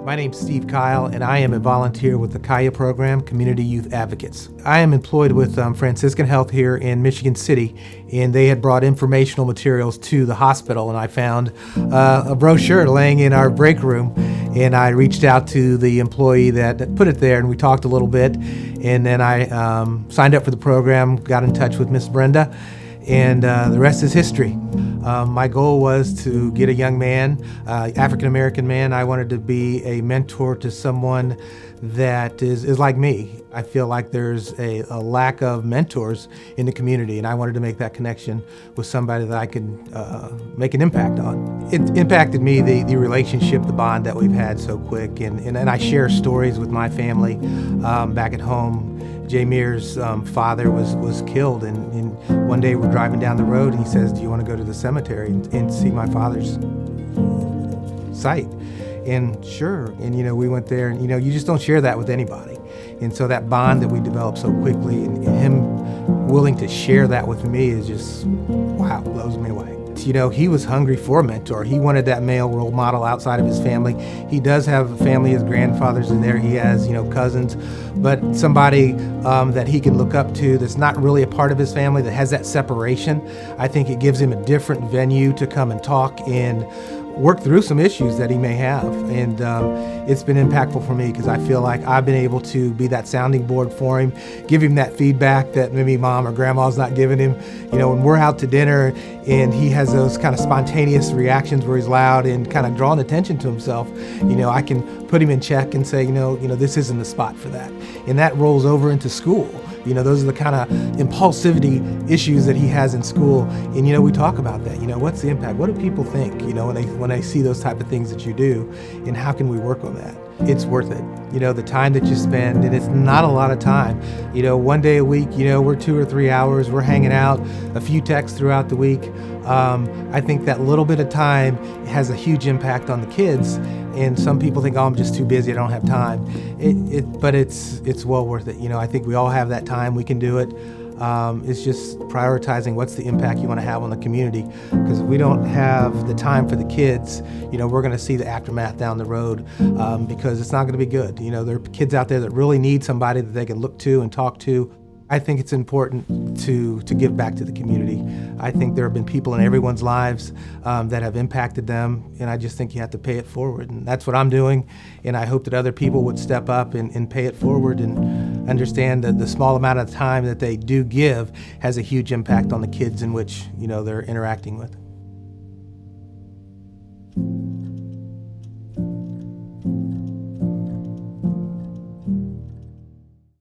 My name's Steve Kile, and I am a volunteer with the Kile program, Community Youth Advocates. I am employed with Franciscan Health here in Michigan City, and they had brought informational materials to the hospital, and I found a brochure laying in our break room, and I reached out to the employee that put it there, and we talked a little bit, and then I signed up for the program, got in touch with Miss Brenda, and the rest is history. My goal was to get a young man, African-American man. I wanted to be a mentor to someone that is like me. I feel like there's a lack of mentors in the community, and I wanted to make that connection with somebody that I could make an impact on. It impacted me, the relationship, the bond that we've had so quick, and I share stories with my family back at home. Jameer's father was killed, and one day we're driving down the road, and he says, "Do you want to go to the cemetery and see my father's site?" And sure, and we went there, and you just don't share that with anybody. And so that bond that we developed so quickly, and him willing to share that with me is just, wow, blows me away. He was hungry for a mentor. He wanted that male role model outside of his family. He does have a family, his grandfather's in there, he has, cousins, but somebody that he can look up to that's not really a part of his family, that has that separation. I think it gives him a different venue to come and talk and work through some issues that he may have. And it's been impactful for me because I feel like I've been able to be that sounding board for him, give him that feedback that maybe mom or grandma's not giving him. When we're out to dinner and he has those kind of spontaneous reactions where he's loud and kind of drawing attention to himself, I can put him in check and say, this isn't the spot for that. And that rolls over into school. Those are the kind of impulsivity issues that he has in school. And, we talk about that. What's the impact? What do people think, when they see those type of things that you do, and how can we work on that? It's worth it. The time that you spend, and it's not a lot of time. One day a week, we're 2 or 3 hours, we're hanging out, a few texts throughout the week. I think that little bit of time has a huge impact on the kids. And some people think, I'm just too busy, I don't have time. But it's well worth it. I think we all have that time, we can do it. It's just prioritizing what's the impact you want to have on the community. Because if we don't have the time for the kids, we're going to see the aftermath down the road because it's not going to be good. There are kids out there that really need somebody that they can look to and talk to. I think it's important to give back to the community. I think there have been people in everyone's lives that have impacted them, and I just think you have to pay it forward. And that's what I'm doing, and I hope that other people would step up and pay it forward and understand that the small amount of time that they do give has a huge impact on the kids in which they're interacting with.